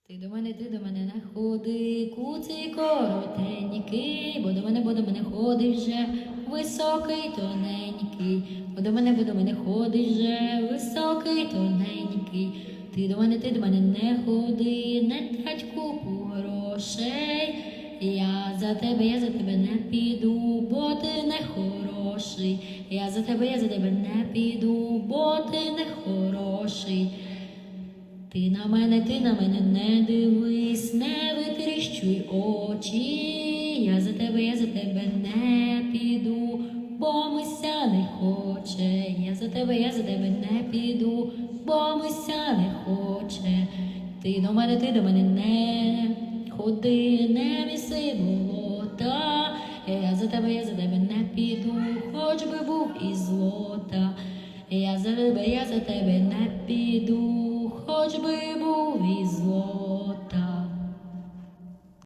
Ти до мене не ходи, куций коротенький, бо до мене ходиш же високий, тоненький, бо до мене ходиш же високий, тоненький. Ти до мене не ходи, не трать купу грошей. Я за тебе не піду, бо ти не хороший. Я за тебе не піду, бо ти не хороший. Ти на мене не дивись, не витріщуй очі. Я за тебе не піду, бо мися не хоче. Я за тебе не піду, бо мися не хоче. Ти до мене не ходи, не міси болота. Я за тебе не піду, хоч би був із злота. Я за тебе не піду, хоч би був із